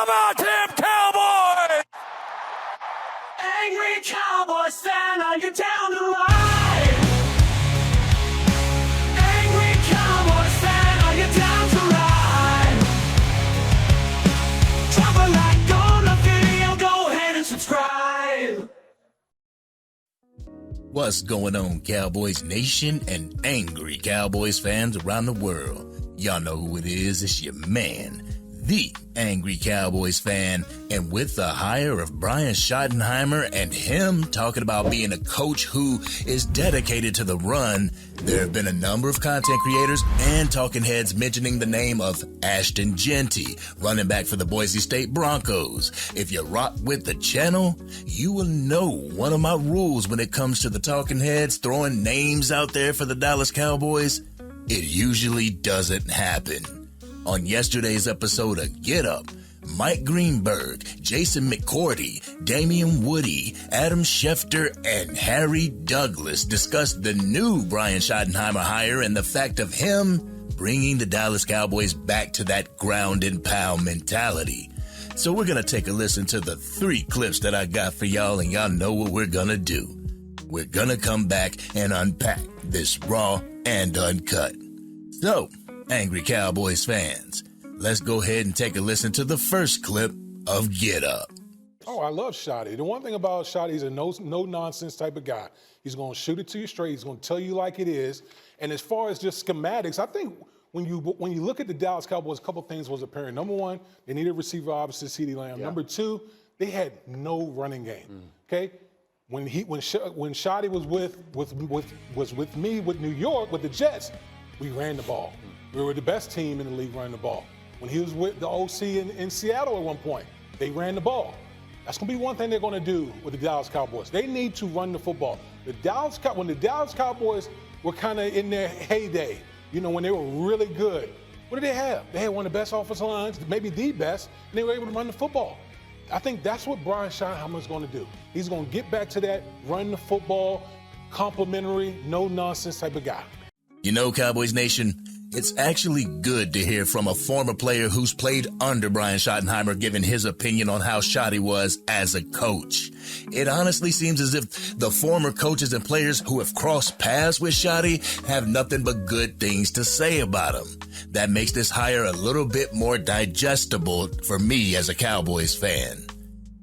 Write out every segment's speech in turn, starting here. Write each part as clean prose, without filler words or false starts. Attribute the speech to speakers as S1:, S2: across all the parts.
S1: How about them Cowboys?
S2: Angry Cowboys fan, are you down to ride? Angry Cowboys fan, are you down to ride? Drop a like on the video, go ahead and subscribe.
S3: What's going on, Cowboys Nation and Angry Cowboys fans around the world? Y'all know who it is. It's your man, the Angry Cowboys Fan. And with the hire of Brian Schottenheimer and him talking about being a coach who is dedicated to the run, there have been a number of content creators and talking heads mentioning the name of Ashton Jeanty, running back for the Boise State Broncos. If you rock with the channel, you will know one of my rules when it comes to the talking heads throwing names out there for the Dallas Cowboys. It usually doesn't happen. On yesterday's episode of Get Up, Mike Greenberg, Jason McCourty, Damian Woody, Adam Schefter, and Harry Douglas discussed the new Brian Schottenheimer hire and the fact of him bringing the Dallas Cowboys back to that ground and pound mentality. So we're going to take a listen to the 3 clips that I got for y'all, and y'all know what we're going to do. We're going to come back and unpack this raw and uncut. So, Angry Cowboys fans, let's go ahead and take a listen to the first clip of Get Up.
S4: Oh, I love Shotty. The one thing about Shotty, he's a no-nonsense type of guy. He's going to shoot it to you straight. He's going to tell you like it is. And as far as just schematics, I think when you look at the Dallas Cowboys, a couple things was apparent. Number one, they needed a receiver, obviously, CeeDee Lamb. Yeah. Number two, they had no running game. Okay, when Shotty was with me with New York with the Jets, we ran the ball. We were the best team in the league running the ball. When he was with the OC in Seattle at one point, they ran the ball. That's going to be one thing they're going to do with the Dallas Cowboys. They need to run the football. When the Dallas Cowboys were kind of in their heyday, when they were really good, what did they have? They had one of the best offensive lines, maybe the best, and they were able to run the football. I think that's what Brian Schottenheimer is going to do. He's going to get back to that, run the football, complimentary, no-nonsense type of guy.
S3: Cowboys Nation, it's actually good to hear from a former player who's played under Brian Schottenheimer giving his opinion on how Shotty was as a coach. It honestly seems as if the former coaches and players who have crossed paths with Shotty have nothing but good things to say about him. That makes this hire a little bit more digestible for me as a Cowboys fan.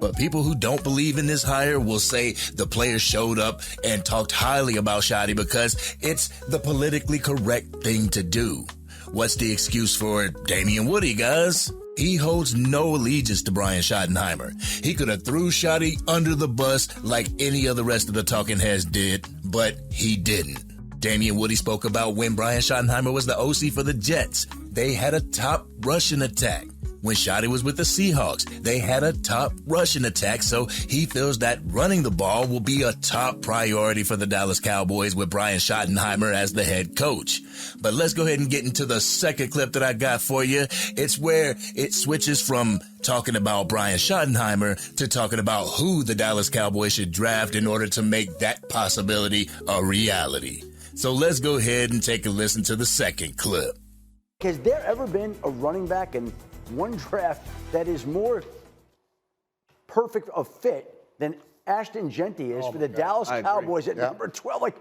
S3: But people who don't believe in this hire will say the players showed up and talked highly about Shotty because it's the politically correct thing to do. What's the excuse for Damian Woody, guys? He holds no allegiance to Brian Schottenheimer. He could have threw Shotty under the bus like any of the rest of the talking heads did, but he didn't. Damian Woody spoke about when Brian Schottenheimer was the OC for the Jets. They had a top rushing attack. When Shotty was with the Seahawks, they had a top rushing attack, so he feels that running the ball will be a top priority for the Dallas Cowboys with Brian Schottenheimer as the head coach. But let's go ahead and get into the second clip that I got for you. It's where it switches from talking about Brian Schottenheimer to talking about who the Dallas Cowboys should draft in order to make that possibility a reality. So let's go ahead and take a listen to the second clip.
S5: Has there ever been a running back in one draft that is more perfect a fit than Ashton Jeanty is for the Dallas Cowboys at number 12?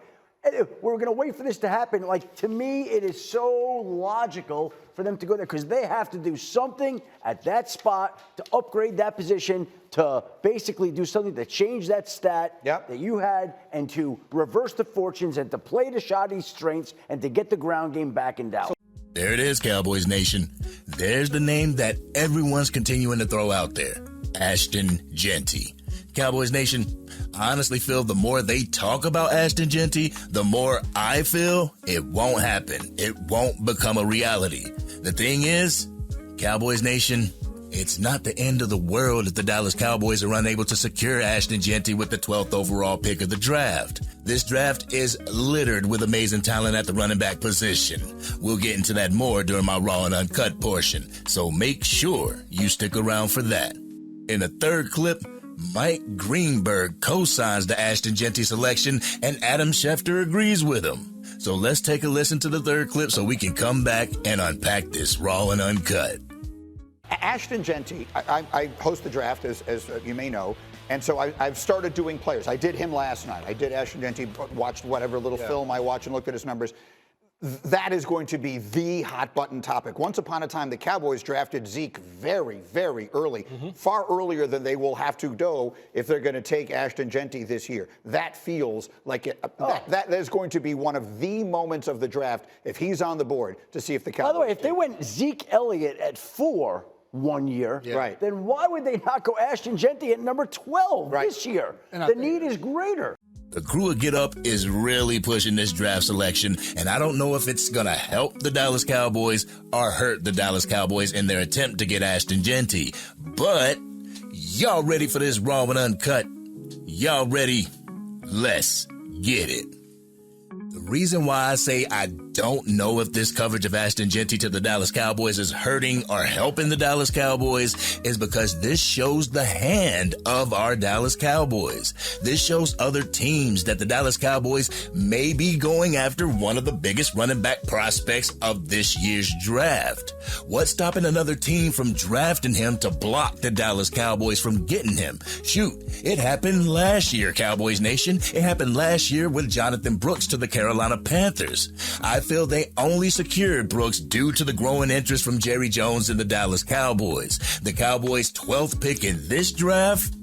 S5: We're going to wait for this to happen. To me, it is so logical for them to go there because they have to do something at that spot to upgrade that position, to basically do something to change that stat that you had and to reverse the fortunes and to play to Shotty's strengths and to get the ground game back in Dallas.
S3: There it is, Cowboys Nation. There's the name that everyone's continuing to throw out there, Ashton Jeanty. Cowboys Nation, I honestly feel the more they talk about Ashton Jeanty, the more I feel it won't happen. It won't become a reality. The thing is, Cowboys Nation, it's not the end of the world if the Dallas Cowboys are unable to secure Ashton Jeanty with the 12th overall pick of the draft. This draft is littered with amazing talent at the running back position. We'll get into that more during my raw and uncut portion, so make sure you stick around for that. In the third clip, Mike Greenberg co-signs the Ashton Jeanty selection, and Adam Schefter agrees with him. So let's take a listen to the third clip so we can come back and unpack this raw and uncut.
S6: Ashton Jeanty, I host the draft, as you may know, and so I've started doing players. I did him last night. I did Ashton Jeanty, watched whatever little film I watched and looked at his numbers. That is going to be the hot button topic. Once upon a time, the Cowboys drafted Zeke very, very early, far earlier than they will have to do if they're going to take Ashton Jeanty this year. That feels like that is going to be one of the moments of the draft if he's on the board to see if the Cowboys.
S5: By the way, if they went Zeke Elliott at 4 1 year, then why would they not go Ashton Jeanty at number 12 this year? The need is greater.
S3: The crew of Get Up is really pushing this draft selection, and I don't know if it's going to help the Dallas Cowboys or hurt the Dallas Cowboys in their attempt to get Ashton Jeanty. But y'all ready for this Raw and Uncut? Y'all ready? Let's get it. The reason why I say I don't know if this coverage of Ashton Jeanty to the Dallas Cowboys is hurting or helping the Dallas Cowboys is because this shows the hand of our Dallas Cowboys. This shows other teams that the Dallas Cowboys may be going after one of the biggest running back prospects of this year's draft. What's stopping another team from drafting him to block the Dallas Cowboys from getting him? Shoot, it happened last year, Cowboys Nation. It happened last year with Jonathan Brooks to the Carolina Panthers. I feel they only secured Brooks due to the growing interest from Jerry Jones and the Dallas Cowboys. The Cowboys' 12th pick in this draft?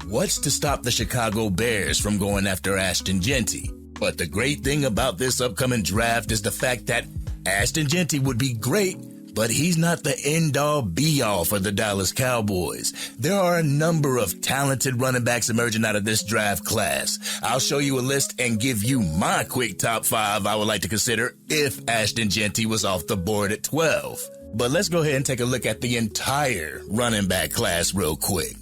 S3: What's to stop the Chicago Bears from going after Ashton Jeanty? But the great thing about this upcoming draft is the fact that Ashton Jeanty would be great, but he's not the end-all, be-all for the Dallas Cowboys. There are a number of talented running backs emerging out of this draft class. I'll show you a list and give you my quick top 5 I would like to consider if Ashton Jeanty was off the board at 12. But let's go ahead and take a look at the entire running back class real quick.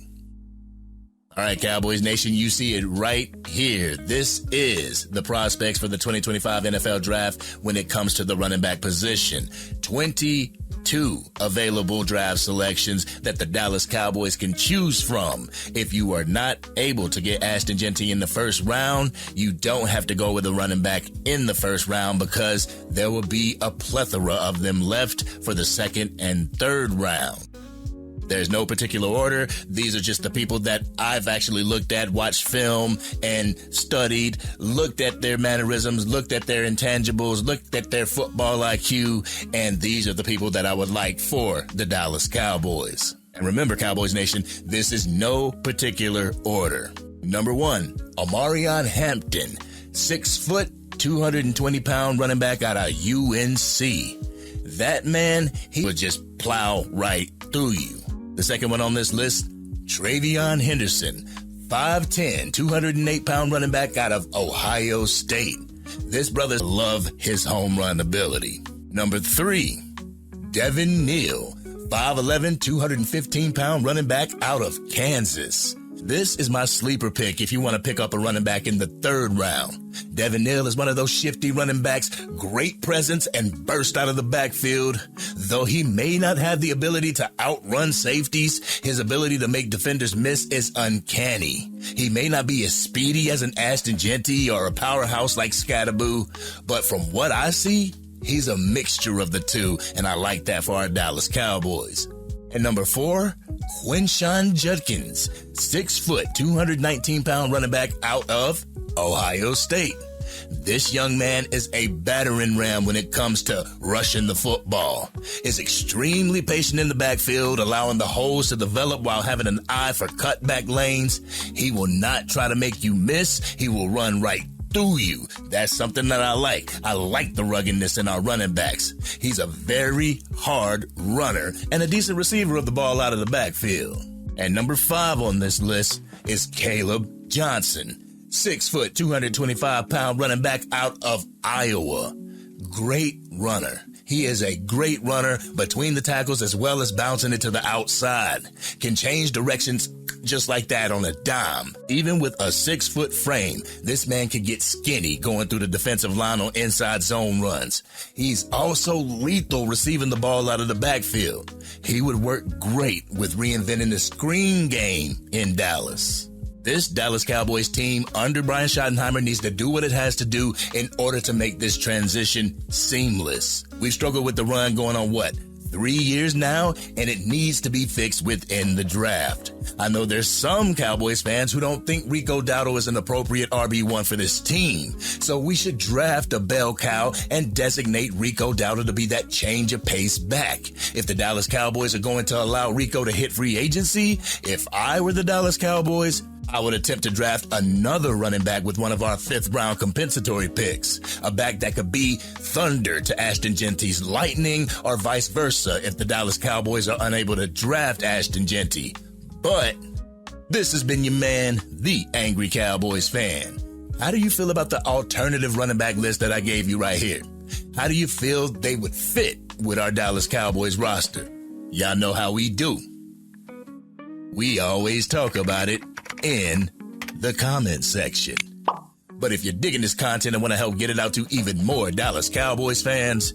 S3: All right, Cowboys Nation, you see it right here. This is the prospects for the 2025 NFL Draft when it comes to the running back position. 22 available draft selections that the Dallas Cowboys can choose from. If you are not able to get Ashton Jeanty in the first round, you don't have to go with a running back in the first round because there will be a plethora of them left for the second and third round. There's no particular order. These are just the people that I've actually looked at, watched film, and studied, looked at their mannerisms, looked at their intangibles, looked at their football IQ, and these are the people that I would like for the Dallas Cowboys. And remember, Cowboys Nation, this is no particular order. Number 1, Omarion Hampton, 6 foot, 220-pound running back out of UNC. That man, he would just plow right through you. The second one on this list, Travion Henderson, 5'10", 208-pound running back out of Ohio State. This brother loves his home run ability. Number 3, Devin Neal, 5'11", 215-pound running back out of Kansas. This is my sleeper pick if you want to pick up a running back in the third round. Devin Neal is one of those shifty running backs, great presence and burst out of the backfield. Though he may not have the ability to outrun safeties, his ability to make defenders miss is uncanny. He may not be as speedy as an Ashton Jeanty or a powerhouse like Scatterboo, but from what I see, he's a mixture of the two, and I like that for our Dallas Cowboys. And number 4, Quinshon Judkins, 6 foot, 219-pound running back out of Ohio State. This young man is a battering ram when it comes to rushing the football. Is extremely patient in the backfield, allowing the holes to develop while having an eye for cutback lanes. He will not try to make you miss. He will run right through you. That's something that I like. I like the ruggedness in our running backs. He's a very hard runner and a decent receiver of the ball out of the backfield. And number 5 on this list is Caleb Johnson, 6 foot, 225-pound running back out of Iowa. Great runner. He is a great runner between the tackles as well as bouncing it to the outside. Can change directions just like that on a dime. Even with a 6-foot frame, this man can get skinny going through the defensive line on inside zone runs. He's also lethal receiving the ball out of the backfield. He would work great with reinventing the screen game in Dallas. This Dallas Cowboys team under Brian Schottenheimer needs to do what it has to do in order to make this transition seamless. We've struggled with the run going on, 3 years now, and it needs to be fixed within the draft. I know there's some Cowboys fans who don't think Rico Dowdle is an appropriate RB1 for this team, so we should draft a bell cow and designate Rico Dowdle to be that change of pace back. If the Dallas Cowboys are going to allow Rico to hit free agency, if I were the Dallas Cowboys, I would attempt to draft another running back with one of our 5th round compensatory picks. A back that could be thunder to Ashton Jeanty's lightning, or vice versa if the Dallas Cowboys are unable to draft Ashton Jeanty. But this has been your man, the Angry Cowboys Fan. How do you feel about the alternative running back list that I gave you right here? How do you feel they would fit with our Dallas Cowboys roster? Y'all know how we do. We always talk about it in the comments section. But if you're digging this content and want to help get it out to even more Dallas Cowboys fans,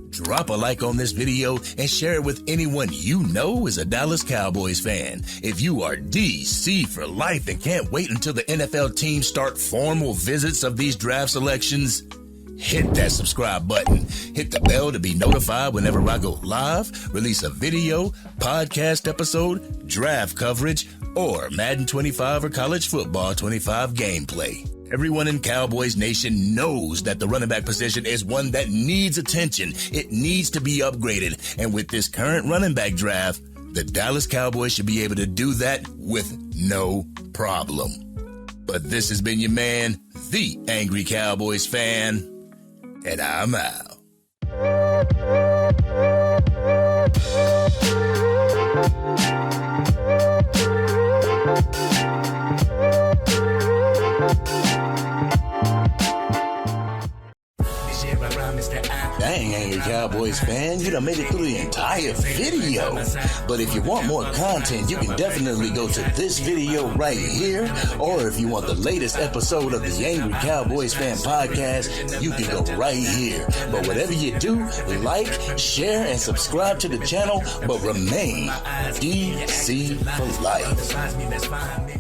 S3: drop a like on this video and share it with anyone you know is a Dallas Cowboys fan. If you are DC for life and can't wait until the NFL teams start formal visits of these draft selections, hit that subscribe button. Hit the bell to be notified whenever I go live, release a video, podcast episode, draft coverage, or Madden 25 or College Football 25 gameplay. Everyone in Cowboys Nation knows that the running back position is one that needs attention. It needs to be upgraded. And with this current running back draft, the Dallas Cowboys should be able to do that with no problem. But this has been your man, the Angry Cowboys Fan, and I'm out. Dang, Angry Cowboys fan, you done made it through the entire video. But if you want more content, you can definitely go to this video right here. Or if you want the latest episode of the Angry Cowboys Fan podcast, you can go right here. But whatever you do, like, share, and subscribe to the channel, but remain DC for life.